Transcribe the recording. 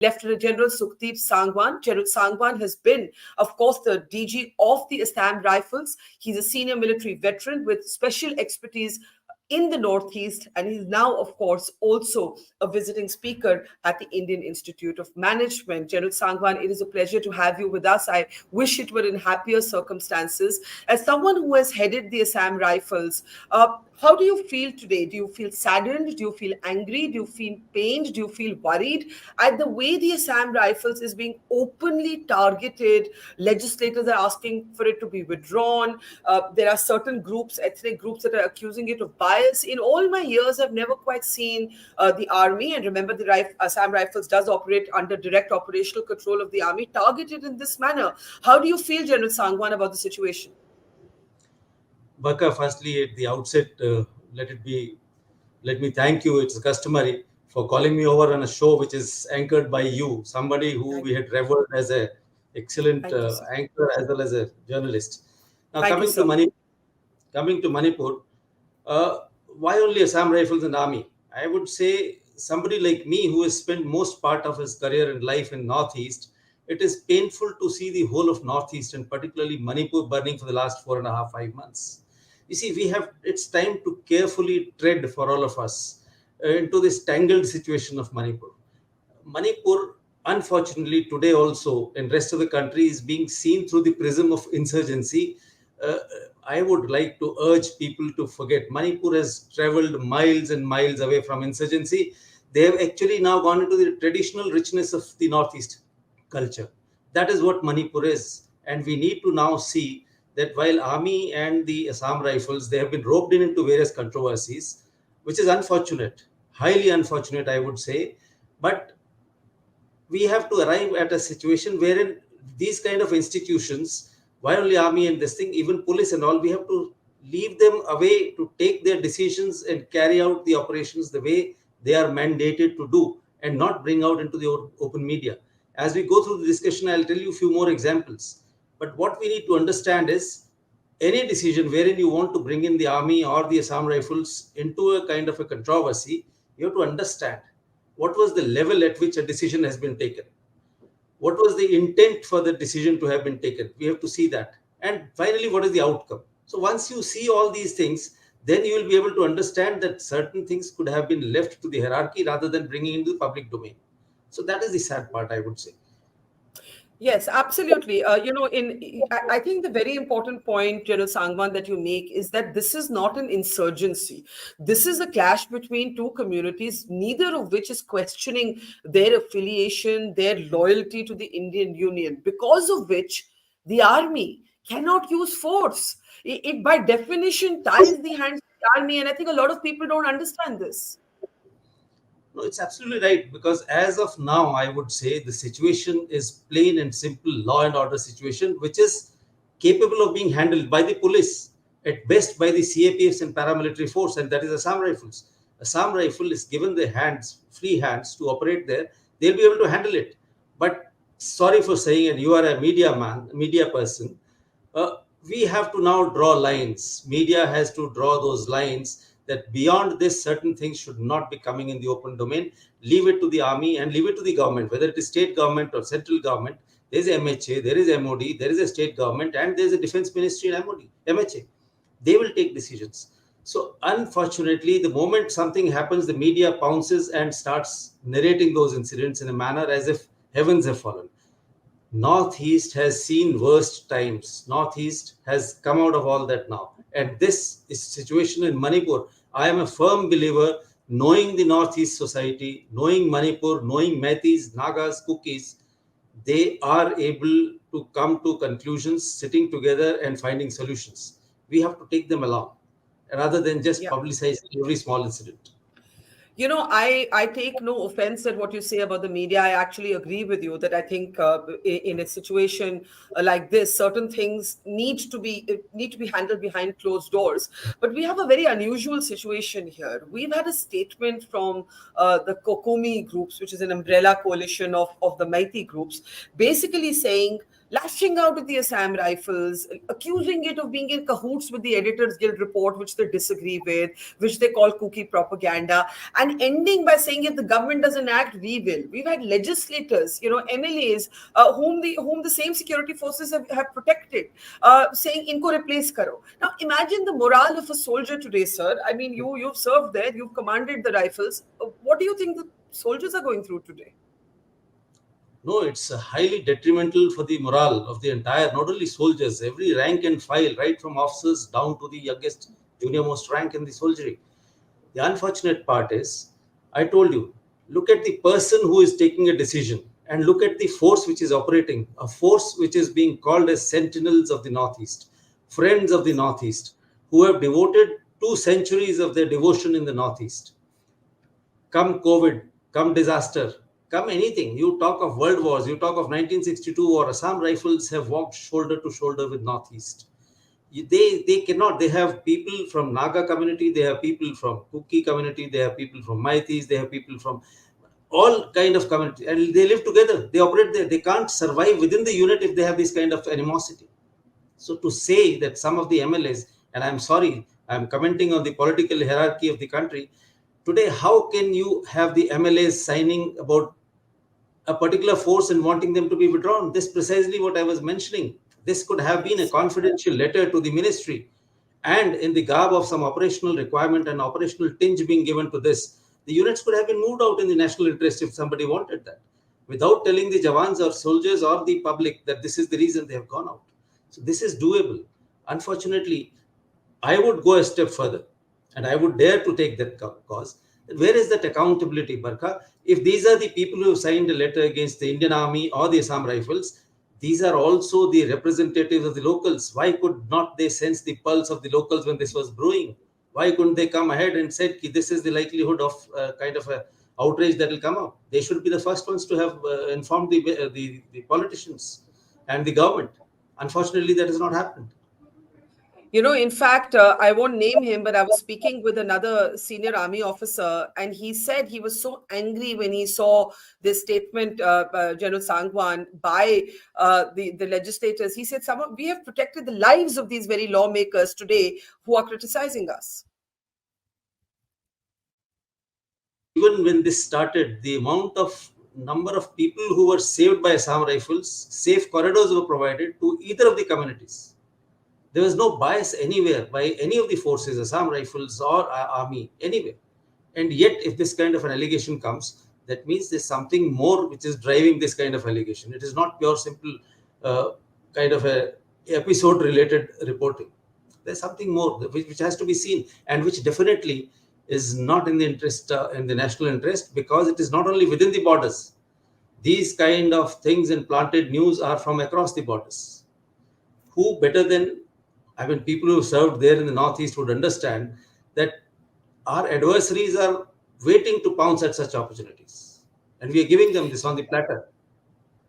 Lieutenant General Sukhdeep Sangwan. General Sangwan has been, of course, the DG of the Assam Rifles. He's a senior military veteran with special expertise in the Northeast, and he's now, of course, also a visiting speaker at the Indian Institute of Management. General Sangwan, it is a pleasure to have you with us. I wish it were in happier circumstances. As someone who has headed the Assam Rifles, how do you feel today? Do you feel saddened? Do you feel angry? Do you feel pained? Do you feel worried at the way the Assam Rifles is being openly targeted? Legislators are asking for it to be withdrawn. There are certain groups, ethnic groups, that are accusing it of bias. In all my years, I've never quite seen the army, and remember, the Assam Rifles does operate under direct operational control of the army, targeted in this manner. How do you feel, General Sangwan, about the situation? Baka, firstly, at the outset, let me thank you. It's customary for calling me over on a show which is anchored by you, somebody who Thank we had revered as a excellent thank you, sir. anchor as well as a journalist. Now, Thank you, sir. coming to Manipur, uh, why only Assam Rifles and Army? I would say somebody like me who has spent most part of his career and life in Northeast, it is painful to see the whole of Northeast and particularly Manipur burning for the last 4.5, 5 months. You see, it's time to carefully tread for all of us into this tangled situation of Manipur. Manipur, unfortunately, today also in rest of the country is being seen through the prism of insurgency. Uh, I would like to urge people to forget. Manipur has traveled miles and miles away from insurgency. They have actually now gone into the traditional richness of the Northeast culture. That is what Manipur is. And we need to now see that while Army and the Assam Rifles, they have been roped in into various controversies, which is unfortunate, highly unfortunate, I would say. But we have to arrive at a situation wherein these kind of institutions, why only army and this thing, even police and all, we have to leave them away to take their decisions and carry out the operations the way they are mandated to do and not bring out into the open media. As we go through the discussion, I'll tell you a few more examples. But what we need to understand is any decision wherein you want to bring in the army or the Assam Rifles into a kind of a controversy, you have to understand what was the level at which a decision has been taken, what was the intent for the decision to have been taken. We have to see that. And finally, what is the outcome? So once you see all these things, then you will be able to understand that certain things could have been left to the hierarchy rather than bringing into the public domain. So that is the sad part, I would say. Yes, absolutely. I think the very important point, General Sangwan, that you make is that this is not an insurgency. This is a clash between two communities, neither of which is questioning their affiliation, their loyalty to the Indian Union, because of which the army cannot use force. It by definition ties the hands of the army, and I think a lot of people don't understand this. No, it's absolutely right because as of now, I would say the situation is plain and simple law and order situation, which is capable of being handled by the police, at best by the CAPFs and paramilitary force, and that is Assam Rifles. Assam Rifle is given the hands, free hands to operate there. They'll be able to handle it. But sorry for saying, and you are a media man, media person, uh, we have to now draw lines. Media has to draw those lines that beyond this, certain things should not be coming in the open domain. Leave it to the army and leave it to the government, whether it is state government or central government. There is MHA, there is MOD, there is a state government, and there is a defense ministry and MOD, MHA. They will take decisions. So, unfortunately, the moment something happens, the media pounces and starts narrating those incidents in a manner as if heavens have fallen. Northeast has seen worst times. Northeast has come out of all that now. And this is situation in Manipur. I am a firm believer, knowing the Northeast society, knowing Manipur, knowing Metis, Nagas, Kukis, they are able to come to conclusions, sitting together and finding solutions. We have to take them along rather than just Yeah. publicize every small incident. I take no offense at what you say about the media. I actually agree with you that I think in a situation like this, certain things need to be handled behind closed doors. But we have a very unusual situation here. We've had a statement from the Kokomi groups, which is an umbrella coalition of the Meitei groups, basically saying lashing out at the Assam Rifles, accusing it of being in cahoots with the Editors Guild report, which they disagree with, which they call kooky propaganda, and ending by saying if the government doesn't act, we will. We've had legislators, MLAs, whom the same security forces have protected, saying inko replace karo. Now imagine the morale of a soldier today, sir. I mean, you've served there, you've commanded the rifles. What do you think the soldiers are going through today? No, it's highly detrimental for the morale of the entire, not only soldiers, every rank and file, right from officers down to the youngest, junior most rank in the soldiery. The unfortunate part is, I told you, look at the person who is taking a decision and look at the force which is operating, a force which is being called as sentinels of the Northeast, friends of the Northeast, who have devoted 2 centuries of their devotion in the Northeast. Come COVID, come disaster, come anything. You talk of world wars, you talk of 1962 war, Assam Rifles have walked shoulder to shoulder with Northeast. They cannot. They have people from Naga community, they have people from Kuki community, they have people from Maitis, they have people from all kind of community, and they live together. They operate there. They can't survive within the unit if they have this kind of animosity. So to say that some of the MLAs, and I'm sorry, I'm commenting on the political hierarchy of the country. Today, how can you have the MLAs signing about a particular force and wanting them to be withdrawn? This is precisely what I was mentioning. This could have been a confidential letter to the ministry, and in the garb of some operational requirement and operational tinge being given to this, the units could have been moved out in the national interest if somebody wanted that, without telling the Jawans or soldiers or the public that this is the reason they have gone out. So this is doable. Unfortunately, I would go a step further and I would dare to take that cause. Where is that accountability, Barkha? If these are the people who have signed a letter against the Indian Army or the Assam Rifles, these are also the representatives of the locals. Why could not they sense the pulse of the locals when this was brewing? Why couldn't they come ahead and said this is the likelihood of kind of a outrage that will come out? They should be the first ones to have informed the politicians and the government. Unfortunately, that has not happened. In fact, I won't name him, but I was speaking with another senior army officer, and he said he was so angry when he saw this statement, General Sangwan, by the legislators. He said, we have protected the lives of these very lawmakers today who are criticizing us. Even when this started, the number of people who were saved by Assam Rifles, safe corridors were provided to either of the communities. There was no bias anywhere by any of the forces, Assam Rifles or army, anywhere. And yet, if this kind of an allegation comes, that means there's something more which is driving this kind of allegation. It is not pure, simple kind of a episode-related reporting. There's something more which has to be seen, and which definitely is not in the interest, in the national interest, because it is not only within the borders. These kind of things and planted news are from across the borders. Who better than, people who served there in the Northeast would understand that our adversaries are waiting to pounce at such opportunities. And we are giving them this on the platter.